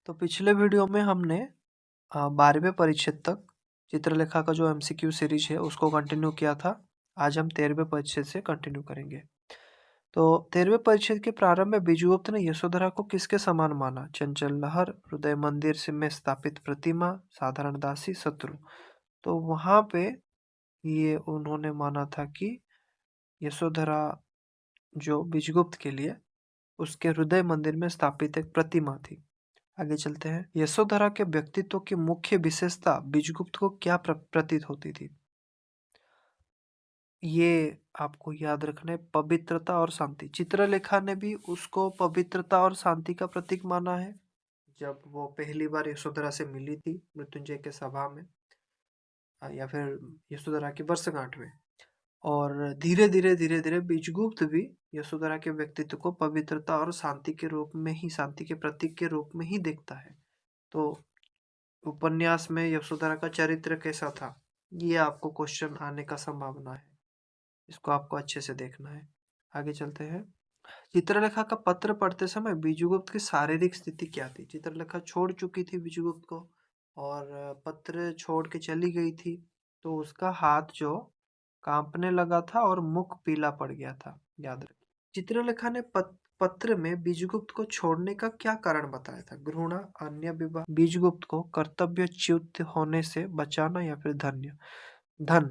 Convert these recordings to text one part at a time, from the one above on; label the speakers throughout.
Speaker 1: तो पिछले वीडियो में हमने 12वें परिच्छेद तक चित्रलेखा का जो एमसीक्यू सीरीज है उसको कंटिन्यू किया था। आज हम 13वें परिच्छेद से कंटिन्यू करेंगे। तो 13वें परिच्छेद के प्रारंभ में बीजगुप्त ने यशोधरा को किसके समान माना? चंचल लहर, हृदय मंदिर से में स्थापित प्रतिमा, साधारण दासी, शत्रु। तो वहां पे ये उन्होंने माना था कि यशोधरा जो बीजगुप्त के लिए उसके हृदय मंदिर में स्थापित एक प्रतिमा थी। आगे चलते हैं। यशोधरा के व्यक्तित्व की मुख्य विशेषता बीजगुप्त को क्या प्रतीत होती थी? ये आपको याद रखना है, पवित्रता और शांति। चित्रलेखा ने भी उसको पवित्रता और शांति का प्रतीक माना है। जब वो पहली बार यशोधरा से मिली थी मृत्युंजय के सभा में, या फिर यशोधरा की वर्षगांठ में, और धीरे धीरे बीजगुप्त भी यशोधरा के व्यक्तित्व को पवित्रता और शांति के रूप में ही, शांति के प्रतीक के रूप में ही देखता है। तो उपन्यास में यशोधरा का चरित्र कैसा था, ये आपको क्वेश्चन आने का संभावना है। इसको आपको अच्छे से देखना है। आगे चलते हैं। चित्रलेखा का पत्र पढ़ते समय बीजगुप्त की शारीरिक स्थिति क्या थी? चित्रलेखा छोड़ चुकी थी बीजगुप्त को और पत्र छोड़ के चली गई थी, तो उसका हाथ जो कांपने लगा था और मुख पीला पड़ गया था, याद रखिए। चित्रलेखा ने पत्र में बीजगुप्त को छोड़ने का क्या कारण बताया था? घृणा, अन्य विवाह, बीजगुप्त को कर्तव्यच्युत होने से बचाना, या फिर धन।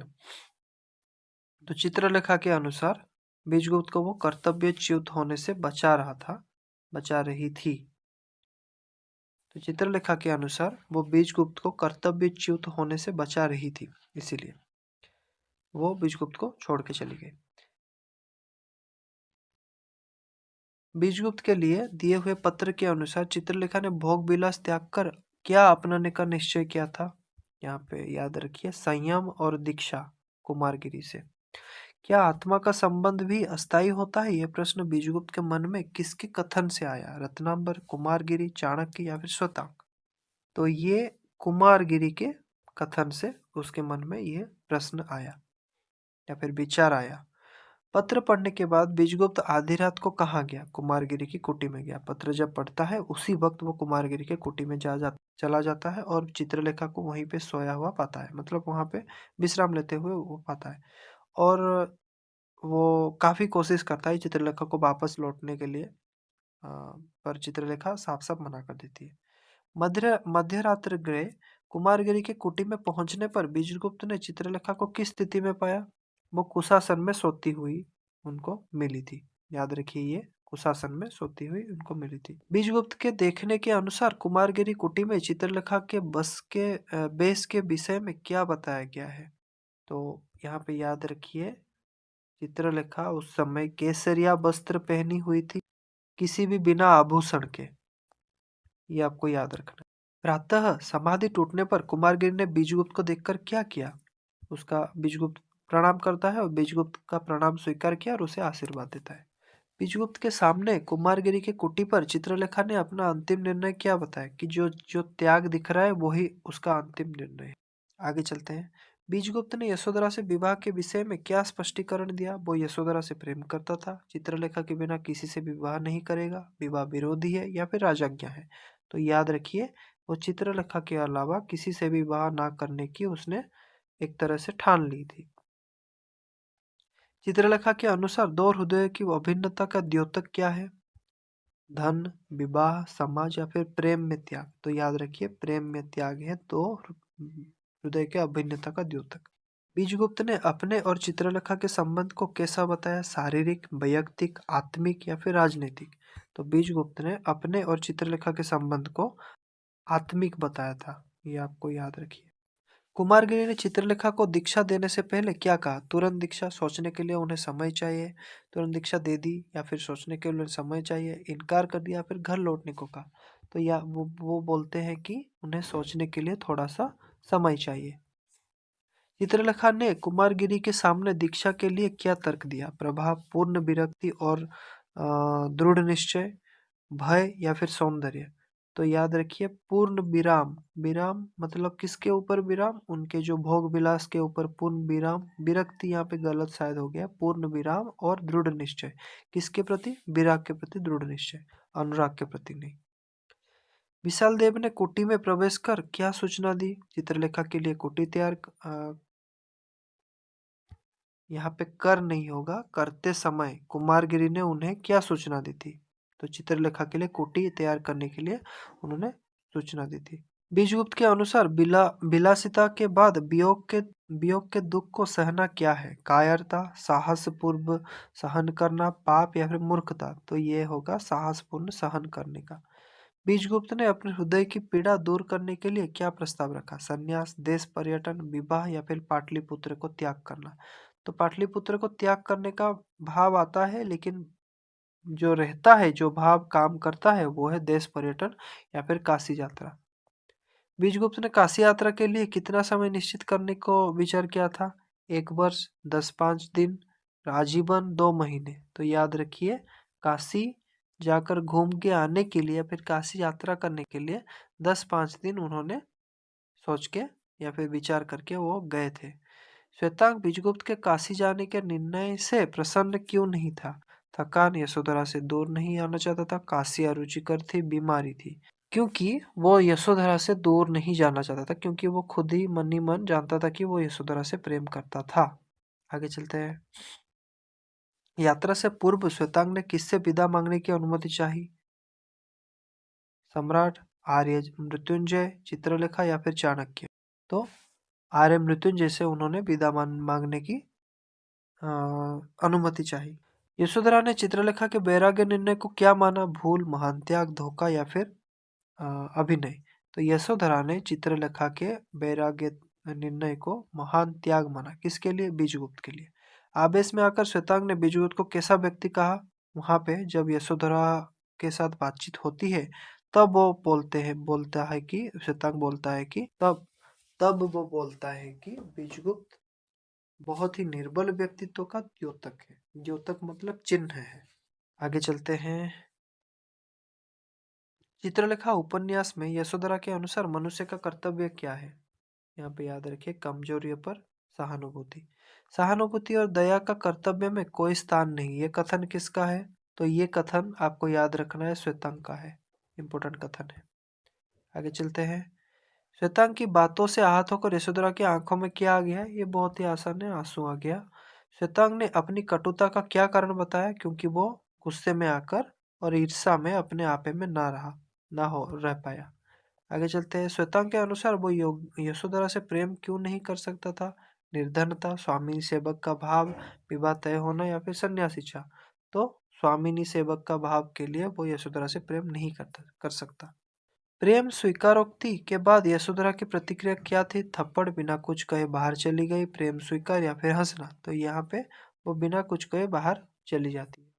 Speaker 1: तो चित्रलेखा के अनुसार बीजगुप्त को वो कर्तव्यच्युत होने से बचा रही थी। तो चित्रलेखा के अनुसार वो बीजगुप्त को कर्तव्यच्युत होने से बचा रही थी, इसीलिए वो बीजगुप्त को छोड़ के चली गई। बीजगुप्त के लिए दिए हुए पत्र के अनुसार चित्रलेखा ने भोग विलास त्याग कर क्या अपनाने का निश्चय किया था? यहाँ पे याद रखिए, संयम और दीक्षा कुमारगिरी से। क्या आत्मा का संबंध भी अस्थायी होता है? यह प्रश्न बीजगुप्त के मन में किसके कथन से आया? रत्नांबर, कुमारगिरी, चाणक्य, या फिर स्वताक? तो ये कुमारगिरी के कथन से उसके मन में यह प्रश्न आया या फिर विचार आया। पत्र पढ़ने के बाद बीजगुप्त आधी रात को कहाँ गया? कुमारगिरी की कुटी में गया। पत्र जब पढ़ता है उसी वक्त वो कुमारगिरी के कुटी में चला जाता है और चित्रलेखा को वहीं पे सोया हुआ पाता है, मतलब वहां पे विश्राम लेते हुए वो पाता है। और वो काफी कोशिश करता है चित्रलेखा को वापस लौटने के लिए, पर चित्रलेखा साफ साफ मना कर देती है। मध्य रात्रि गृह कुमारगिरी के कुटी में पहुंचने पर बीजगुप्त ने चित्रलेखा को किस स्थिति में पाया? वो कुशासन में सोती हुई उनको मिली थी। याद रखिए, ये कुशासन में सोती हुई उनको मिली थी। बीजगुप्त के देखने के अनुसार कुमारगिरी कुटी में चित्रलेखा के बेस के विषय में क्या बताया गया है? तो यहाँ पे याद रखिए, चित्रलेखा उस समय केसरिया वस्त्र पहनी हुई थी, किसी भी बिना आभूषण के। ये आपको याद रखना। प्रातः समाधि टूटने पर कुमारगिरी ने बीजगुप्त को देखकर क्या किया? उसका बीजगुप्त प्रणाम करता है और बीजगुप्त का प्रणाम स्वीकार किया और उसे आशीर्वाद देता है। बीजगुप्त के सामने कुमारगिरी के कुटी पर चित्रलेखा ने अपना अंतिम निर्णय क्या बताया कि जो जो त्याग दिख रहा है वही उसका अंतिम निर्णय है। आगे चलते हैं। बीजगुप्त ने यशोधरा से विवाह के विषय में क्या स्पष्टीकरण दिया? वो यशोधरा से प्रेम करता था, चित्रलेखा के बिना किसी से विवाह नहीं करेगा, विवाह विरोधी है या फिर राजज्ञा है। तो याद रखिए, वो चित्रलेखा के अलावा किसी से विवाह ना करने की उसने एक तरह से ठान ली थी। चित्रलेखा के अनुसार दो हृदय की अभिन्नता का द्योतक क्या है? धन, विवाह, समाज, या फिर प्रेम में त्याग? तो याद रखिए, प्रेम में त्याग है तो हृदय के अभिन्नता का द्योतक। बीजगुप्त ने अपने और चित्रलेखा के संबंध को कैसा बताया? शारीरिक, वैयक्तिक, आत्मिक, या फिर राजनीतिक? तो बीजगुप्त ने अपने और चित्रलेखा के संबंध को आत्मिक बताया था, ये आपको याद रखिए। कुमारगिरी ने चित्रलेखा को दीक्षा देने से पहले क्या कहा? तुरंत दीक्षा, सोचने के लिए उन्हें समय चाहिए। तुरंत दीक्षा दे दी या फिर सोचने के लिए समय चाहिए, इनकार कर दिया, फिर घर लौटने को कहा? तो या वो बोलते हैं कि उन्हें सोचने के लिए थोड़ा सा समय चाहिए। चित्रलेखा ने कुमारगिरी के सामने दीक्षा के लिए क्या तर्क दिया? प्रभाव, पूर्ण विरक्ति और दृढ़ निश्चय, भय, या फिर सौंदर्य? तो याद रखिए, पूर्ण विराम। विराम मतलब किसके ऊपर विराम? उनके जो भोग विलास के ऊपर पूर्ण विराम। विरक्ति यहाँ पे गलत शायद हो गया, पूर्ण विराम। और दृढ़ निश्चय, किसके प्रति? विराग के प्रति दृढ़ निश्चय, अनुराग के प्रति नहीं। विशाल देव ने कुटी में प्रवेश कर क्या सूचना दी? चित्रलेखा के लिए कुटी तैयार यहाँ पे कर नहीं होगा, करते समय कुमारगिरी ने उन्हें क्या सूचना दी थी? तो चित्रलेखा के लिए कुटी तैयार करने के लिए उन्होंने सूचना दी थी। बीजगुप्त के अनुसार विलासिता के बाद वियोग के दुख को सहना क्या है? कायरता, साहस पूर्व सहन करना, पाप या फिर मूर्खता? तो ये होगा साहसपूर्ण सहन करने का। बीजगुप्त ने अपने हृदय की पीड़ा दूर करने के लिए क्या प्रस्ताव रखा? संन्यास, देश पर्यटन, विवाह या फिर पाटलिपुत्र को त्याग करना? तो पाटलिपुत्र को त्याग करने का भाव आता है, लेकिन जो रहता है, जो भाव काम करता है, वो है देश पर्यटन या फिर काशी यात्रा। बीजगुप्त ने काशी यात्रा के लिए कितना समय निश्चित करने को विचार किया था? 1 वर्ष, 10 5 दिन, आजीवन, 2 महीने? तो याद रखिए, काशी जाकर घूम के आने के लिए, फिर काशी यात्रा करने के लिए 10 5 दिन उन्होंने सोच के या फिर विचार करके वो गए थे। श्वेतांग बीजगुप्त के काशी जाने के निर्णय से प्रसन्न क्यों नहीं था? थकान, यशोधरा से दूर नहीं आना चाहता था, काशी अरुचिकर थी, बीमारी थी? क्योंकि वो यशोधरा से दूर नहीं जाना चाहता था, क्योंकि वो खुद ही मन ही मन जानता था कि वो यशोधरा से प्रेम करता था। आगे चलते हैं। यात्रा से पूर्व श्वेतांग ने किससे विदा मांगने की अनुमति चाही? सम्राट, आर्य मृत्युंजय, चित्रलेखा या फिर चाणक्य? तो आर्य मृत्युंजय से उन्होंने विदा मांगने की अनुमति चाही। यशोधरा ने चित्रलेखा के वैराग्य निर्णय को क्या माना? भूल, महान त्याग, धोखा या फिर अभिनय? तो यशोधरा ने चित्रलेखा के वैराग्य निर्णय को महान त्याग माना। किसके लिए? बीजगुप्त के लिए। आवेश में आकर श्वेतांग ने बीजगुप्त को कैसा व्यक्ति कहा? वहां पे जब यशोधरा के साथ बातचीत होती है, तब वो बोलता है कि श्वेतांग बोलता है कि तब तब वो बोलता है कि बीजगुप्त बहुत ही निर्बल व्यक्तित्व का द्योतक है। द्योतक मतलब चिन्ह है। आगे चलते हैं। चित्रलेखा उपन्यास में यशोधरा के अनुसार मनुष्य का कर्तव्य क्या है? यहाँ पे याद रखिए, कमजोरियों पर सहानुभूति। सहानुभूति और दया का कर्तव्य में कोई स्थान नहीं। ये कथन किसका है? तो ये कथन आपको याद रखना है, श्वेतांग का है। इंपोर्टेंट कथन है। आगे चलते हैं। श्वेतांग की बातों से आहत होकर यशोधरा की आंखों में क्या आ गया? ये बहुत ही आसान है, आंसू आ गया। श्वेतांग ने अपनी कटुता का क्या कारण बताया? क्योंकि वो गुस्से में आकर और ईर्ष्या में अपने आपे में ना हो रह पाया। आगे चलते हैं। श्वेतांग के अनुसार वो यशोधरा से प्रेम क्यों नहीं कर सकता था? निर्धनता, स्वामी सेवक का भाव, विवाह तय होना या फिर संन्यास इच्छा? तो स्वामिनी सेवक का भाव के लिए वो यशोधरा से प्रेम नहीं कर सकता। प्रेम स्वीकारोक्ति के बाद यशोधरा की प्रतिक्रिया क्या थी? थप्पड़, बिना कुछ कहे बाहर चली गई, प्रेम स्वीकार या फिर हंसना? तो यहाँ पे वो बिना कुछ कहे बाहर चली जाती है।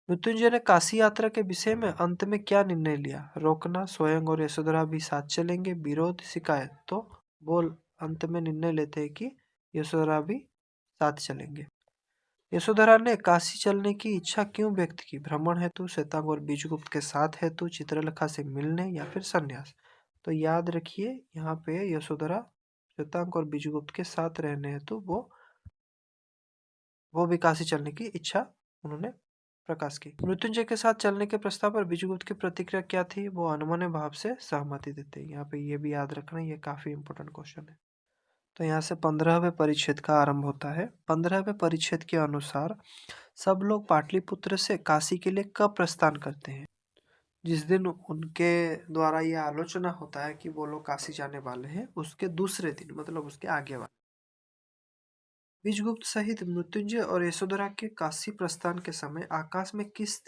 Speaker 1: मृत्युंजय ने काशी यात्रा के विषय में अंत में क्या निर्णय लिया? रोकना, स्वयं और यशोधरा भी साथ चलेंगे, विरोध, शिकायत? तो बोल अंत में निर्णय लेते हैं कि यशोधरा भी साथ चलेंगे। यशोधरा ने काशी चलने की इच्छा क्यों व्यक्त की? भ्रमण हेतु, श्वेतांग और बीजगुप्त के साथ हेतु, चित्रलेखा से मिलने या फिर संन्यास? तो याद रखिए, यहाँ पे यशोधरा श्वेतांग और बीजगुप्त के साथ रहने हेतु वो भी काशी चलने की इच्छा उन्होंने प्रकाश की। मृत्युंजय के साथ चलने के प्रस्ताव पर बीजगुप्त की प्रतिक्रिया क्या थी? वो अनमने भाव से सहमति देते हैं। यहाँ पे ये भी याद रखना, ये काफी इंपॉर्टेंट क्वेश्चन है। तो यहाँ से 15वें परिच्छेद का आरंभ होता है। 15वें परिच्छेद के अनुसार सब लोग पाटलिपुत्र से काशी के लिए कब प्रस्थान करते हैं? जिस दिन उनके द्वारा ये आलोचना होता है कि वो लोग काशी जाने वाले हैं, उसके दूसरे दिन, मतलब उसके आगे वाले। बीजगुप्त सहित मृत्युंजय और यशोधरा के काशी प्रस्थान के समय आकाश में किस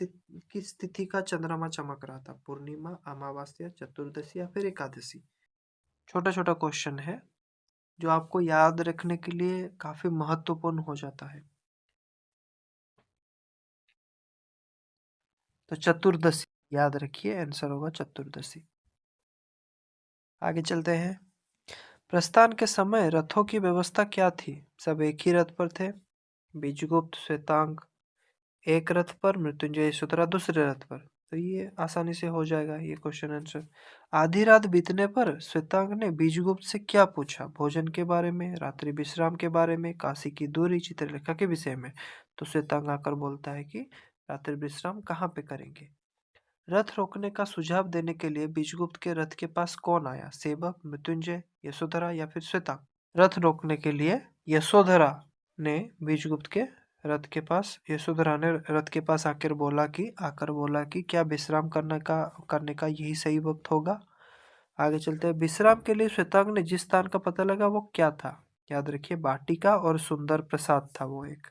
Speaker 1: तिथि का चंद्रमा चमक रहा था? पूर्णिमा, अमावस्या, चतुर्दशी या फिर एकादशी? छोटा छोटा क्वेश्चन है जो आपको याद रखने के लिए काफी महत्वपूर्ण हो जाता है। तो चतुर्दशी याद रखिए, आंसर होगा चतुर्दशी। आगे चलते हैं। प्रस्थान के समय रथों की व्यवस्था क्या थी? सब एक ही रथ पर थे। बीजगुप्त, श्वेतांग एक रथ पर, मृत्युंजय, यशोधरा दूसरे रथ पर। तो ये आसानी से हो जाएगा ये क्वेश्चन आंसर। आधी रात बीतने पर श्वेतांग ने बीजगुप्त से क्या पूछा? भोजन के बारे में, रात्रि विश्राम के बारे में, काशी की दूरी, चित्रलेखा के विषय में? तो श्वेतांग आकर बोलता है कि रात्रि विश्राम कहाँ पे करेंगे? रथ रोकने का सुझाव देने के लिए बीजगुप्त के रथ के पास कौन आया? सेवक, मृत्युंजय, यशोधरा या फिर श्वेता? रथ रोकने के लिए यशोधरा ने बीजगुप्त के रथ के पास यशोधरा ने रथ के पास आकर बोला कि क्या विश्राम करने का यही सही वक्त होगा? आगे चलते हैं। विश्राम के लिए श्वेतांग ने जिस स्थान का पता लगा वो क्या था? याद रखिए, वाटिका और सुंदर प्रसाद था वो एक।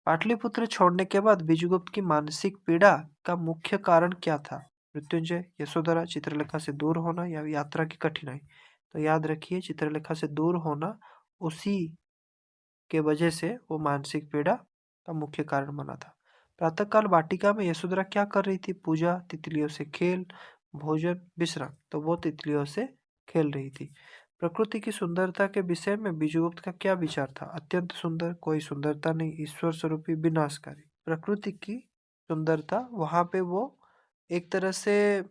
Speaker 1: पाटलिपुत्र छोड़ने के बाद विजयगुप्त की मानसिक पीड़ा का मुख्य कारण क्या था? मृत्युंजय, यशोधरा, चित्रलेखा से दूर होना या यात्रा की कठिनाई? तो याद रखिए, चित्रलेखा से दूर होना उसी के वजह से वो मानसिक पीड़ा का मुख्य कारण बना था। प्रातःकाल वाटिका में यशोधरा क्या कर रही थी? पूजा, तितलियों से खेल, भोजन, विश्राम। तो वो तितलियों से खेल रही थी। प्रकृति की सुंदरता के विषय में विजुगुप्त का क्या विचार था? अत्यंत सुंदर, कोई सुंदरता नहीं, ईश्वर स्वरूपी, विनाशकारी। प्रकृति की सुंदरता, वहां पे वो एक तरह से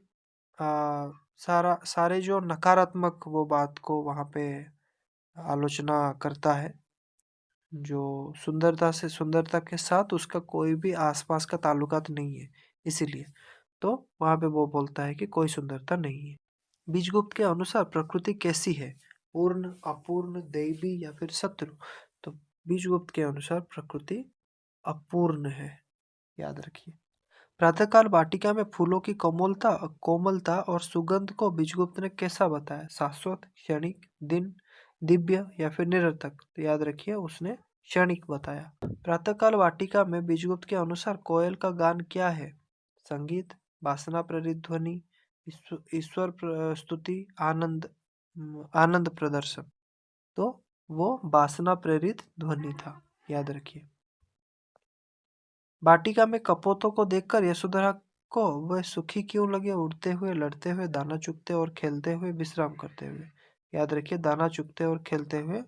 Speaker 1: सारे जो नकारात्मक वो बात को वहां पे आलोचना करता है। जो सुंदरता के साथ उसका कोई भी आसपास का ताल्लुकात नहीं है, इसीलिए तो वहां पे वो बोलता है कि कोई सुंदरता नहीं है। बीजगुप्त के अनुसार प्रकृति कैसी है? पूर्ण, अपूर्ण, दैवी या फिर शत्रु? तो बीजगुप्त के अनुसार प्रकृति अपूर्ण है, याद रखिए। प्रातःकाल वाटिका में फूलों की कोमलता और सुगंध को बीजगुप्त ने कैसा बताया? शाश्वत, क्षणिक, दिव्य या फिर निरर्थक? तो याद रखिए, उसने क्षणिक बताया। प्रातःकाल वाटिका में बीजगुप्त के अनुसार कोयल का गान क्या है? संगीत, वासना प्रेरित ध्वनि, ईश्वर स्तुति, आनंद प्रदर्शन? तो वो वासना प्रेरित ध्वनि था, याद रखिए। वाटिका में कपोतों को देखकर यशोधरा को वह सुखी क्यों लगे? उड़ते हुए, लड़ते हुए, दाना चुगते और खेलते हुए, विश्राम करते हुए? याद रखिए, दाना चुगते और खेलते हुए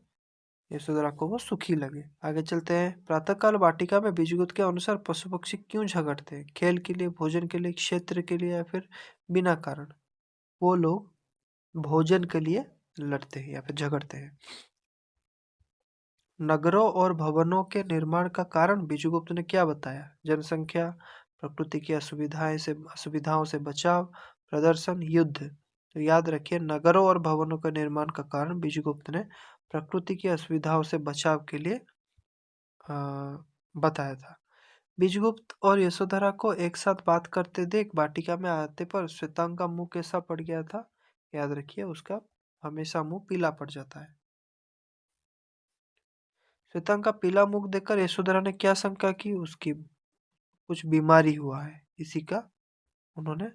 Speaker 1: यशोधरा को वो सुखी लगे। आगे चलते हैं। प्रातःकाल वाटिका में बीजगुप्त के अनुसार पशु पक्षी क्यों झगड़ते हैं? खेल के लिए, भोजन के लिए, क्षेत्र के लिए या फिर बिना कारण? वो लोग भोजन के लिए लड़ते हैं या फिर झगड़ते हैं। नगरों और भवनों के निर्माण का कारण बीजगुप्त ने क्या बताया? जनसंख्या, प्रकृति की असुविधाओं से बचाव, प्रदर्शन, युद्ध? तो याद रखिए, नगरों और भवनों के निर्माण का कारण बीजगुप्त ने प्रकृति की असुविधाओं से बचाव के लिए बताया था। बीजगुप्त और यशोधरा को एक साथ बात करते देख वाटिका में आते पर श्वेतांग का मुंह कैसा पड़ गया था? याद रखिए, उसका हमेशा मुंह पीला पड़ जाता है। श्वेतांग का पीला मुख देखकर यशोधरा ने क्या शंका की? उसकी कुछ बीमारी हुआ है, इसी का उन्होंने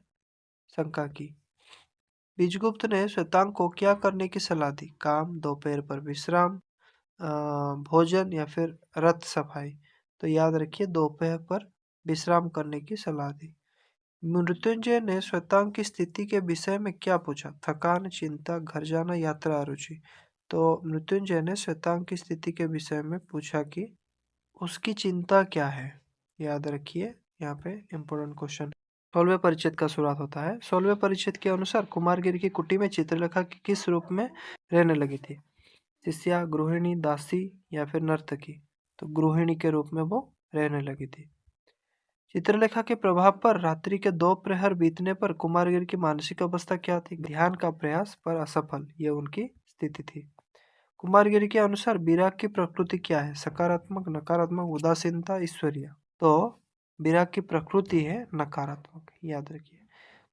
Speaker 1: शंका की। बीजगुप्त ने श्वेतांग को क्या करने की सलाह दी? काम, दोपहर पर विश्राम, भोजन या फिर रथ सफाई? तो याद रखिए, दोपहर पर विश्राम करने की सलाह दी। मृत्युंजय ने श्वेतांग की स्थिति के विषय में क्या पूछा? थकान, चिंता, घर जाना, यात्रा, अरुचि? तो मृत्युंजय ने श्वेतांग की स्थिति के विषय में पूछा कि उसकी चिंता क्या है। याद रखिए, यहाँ पे इम्पोर्टेंट क्वेश्चन। 16वें परिच्छेद का शुरुआत होता है। 16वें परिच्छेद के अनुसार कुमारगिरी की कुटी में चित्रलेखा की किस रूप में रहने लगी थी? शिष्या, गृहिणी, दासी या फिर नर्तकी? तो गृहिणी के रूप में वो रहने लगी थी। चित्रलेखा के प्रभाव पर रात्रि के 2 प्रहर बीतने पर कुमारगिरी की मानसिक अवस्था क्या थी? ध्यान का प्रयास पर असफल, ये उनकी स्थिति थी। कुमारगिरी के अनुसार विराग की प्रकृति क्या है? सकारात्मक, नकारात्मक, उदासीनता, ईश्वरीय? तो विराग की प्रकृति है नकारात्मक, याद रखिए।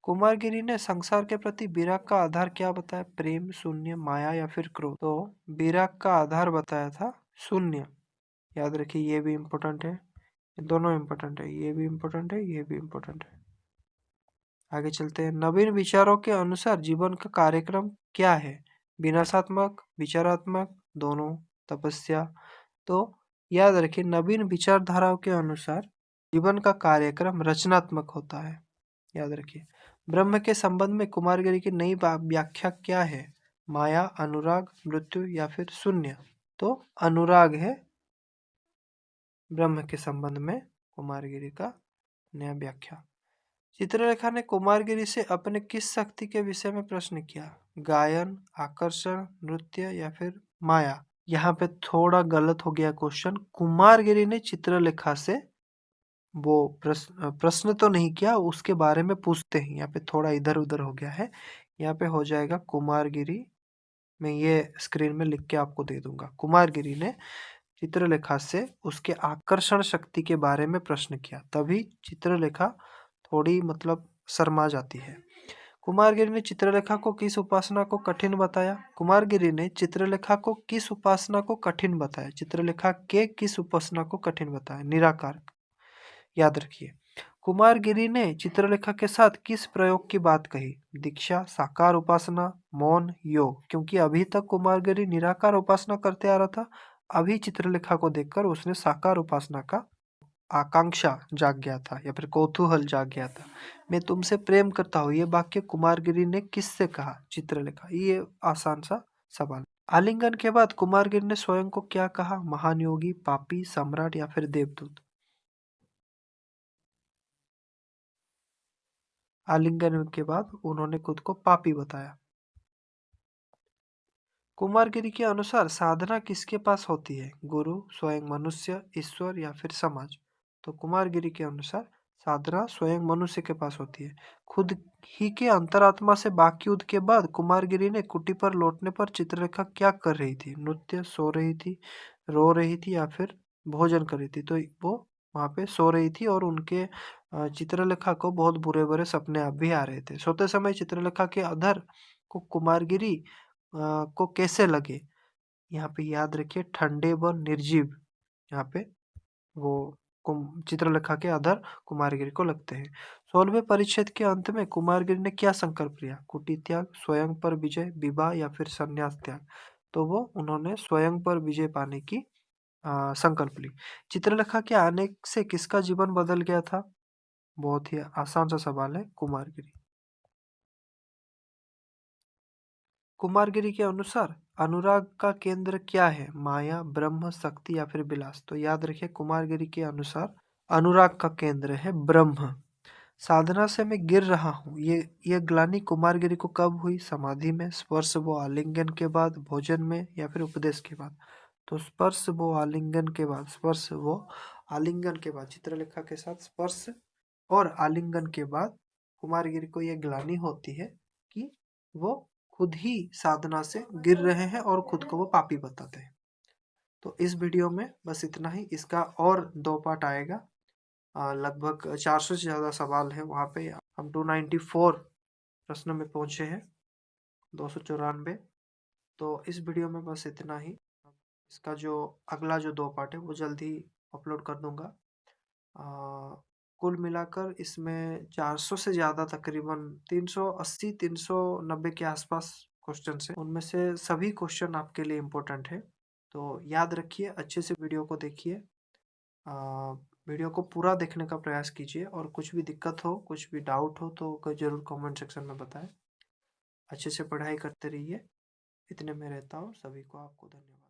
Speaker 1: कुमारगिरी ने संसार के प्रति विराग का आधार क्या बताया? प्रेम, शून्य, माया या फिर क्रोध? तो विराग का आधार बताया था शून्य, याद रखिए, ये भी इम्पोर्टेंट है, दोनों इम्पोर्टेंट है, ये भी इम्पोर्टेंट है, ये भी इम्पोर्टेंट है। आगे चलते हैं। नवीन विचारों के अनुसार जीवन का कार्यक्रम क्या है? विनाशात्मक, विचारात्मक, दोनों, तपस्या? तो याद रखिए, नवीन विचारधाराओं के अनुसार जीवन का कार्यक्रम रचनात्मक होता है, याद रखिए। ब्रह्म के संबंध में कुमारगिरी की नई व्याख्या क्या है? माया, अनुराग, मृत्यु या फिर शून्य? तो अनुराग है ब्रह्म के संबंध में कुमारगिरी का नया व्याख्या। चित्रलेखा ने कुमारगिरी से अपने किस शक्ति के विषय में प्रश्न किया? गायन, आकर्षण, नृत्य या फिर माया? यहाँ पे थोड़ा गलत हो गया क्वेश्चन। कुमारगिरी ने चित्रलेखा से वो प्रश्न तो नहीं किया, उसके बारे में पूछते हैं। यहाँ पे थोड़ा इधर उधर हो गया है। यहाँ पे हो जाएगा कुमारगिरी। मैं ये स्क्रीन में लिख के आपको दे दूंगा। कुमारगिरी ने चित्रलेखा से उसके आकर्षण शक्ति के बारे में प्रश्न किया, तभी चित्रलेखा थोड़ी मतलब शर्मा जाती है। कुमारगिरी ने चित्रलेखा को किस उपासना को कठिन बताया? कुमारगिरी ने चित्रलेखा को किस उपासना को कठिन बताया? चित्रलेखा के किस उपासना को कठिन बताया? निराकार। याद रखिए। कुमारगिरी ने चित्रलेखा के साथ किस प्रयोग की बात कही? दीक्षा, साकार उपासना, मौन, योग। क्योंकि अभी तक कुमारगिरी निराकार उपासना करते आ रहा था, अभी चित्रलेखा को देखकर उसने साकार उपासना का आकांक्षा जाग गया था या फिर कौतूहल जाग गया था। मैं तुमसे प्रेम करता हूँ, ये वाक्य कुमारगिरी ने किससे कहा? चित्रलेखा। ये आसान सा सवाल। आलिंगन के बाद कुमारगिरी ने स्वयं को क्या कहा? महान योगी, पापी, सम्राट या फिर देवदूत। आलिंगन के बाद उन्होंने खुद को पापी बताया। कुमारगिरी के अनुसार साधना किसके पास होती है? गुरु, स्वयं मनुष्य, ईश्वर या फिर समाज। तो कुमारगिरी के अनुसार साधना स्वयं मनुष्य के पास होती है। खुद ही के अंतरात्मा से बाकी के बाद कुमारगिरी ने कुटी पर लौटने पर चित्रलेखा क्या कर रही थी? नृत्य, सो रही थी, रो रही थी या फिर भोजन कर रही थी? तो वो वहां पे सो रही थी और उनके चित्रलेखा को बहुत बुरे बुरे सपने अब भी आ रहे थे। सोते समय चित्रलेखा के अधर को कुमारगिरी को कैसे लगे? यहाँ पे याद रखिए, ठंडे व निर्जीव। यहाँ पे वो चित्रलेखा के अधर कुमारगिरी को लगते हैं। 16वें परिच्छेद के अंत में कुमारगिरी ने क्या संकल्प लिया? कुटी त्याग, स्वयं पर विजय, विवाह या फिर संन्यास त्याग। तो वो उन्होंने स्वयं पर विजय पाने की संकल्प ली। चित्रलेखा के आने से किसका जीवन बदल गया था? बहुत ही आसान सा सवाल है। कुमारगिरी। कुमारगिरी के अनुसार अनुराग का केंद्र क्या है? माया, ब्रह्म, शक्ति या फिर विलास। तो याद रखिए, कुमारगिरी के अनुसार अनुराग का केंद्र है ब्रह्म। साधना से मैं गिर रहा हूँ, ये ग्लानि कुमारगिरी को कब हुई? समाधि में, स्पर्श व आलिंगन के बाद, भोजन में या फिर उपदेश के बाद। तो स्पर्श व आलिंगन के बाद। स्पर्श व आलिंगन के बाद चित्रलेखा के साथ स्पर्श और आलिंगन के बाद कुमारगिरी को यह ग्लानि होती है कि वो खुद ही साधना से गिर रहे हैं और खुद को वो पापी बताते हैं। तो इस वीडियो में बस इतना ही। इसका और 2 पार्ट आएगा। लगभग 400 से ज़्यादा सवाल है वहाँ पे। हम 294 प्रश्न में पहुँचे हैं, 294। तो इस वीडियो में बस इतना ही। इसका जो अगला जो 2 पार्ट है वो जल्दी अपलोड कर दूंगा। कुल मिलाकर इसमें 400 से ज़्यादा, तकरीबन 380 390 के आसपास क्वेश्चन है। उनमें से सभी क्वेश्चन आपके लिए इम्पोर्टेंट है। तो याद रखिए, अच्छे से वीडियो को देखिए। वीडियो को पूरा देखने का प्रयास कीजिए और कुछ भी दिक्कत हो, कुछ भी डाउट हो तो ज़रूर कमेंट सेक्शन में बताएं। अच्छे से पढ़ाई करते रहिए। इतने में रहता हूँ। सभी को आपको धन्यवाद।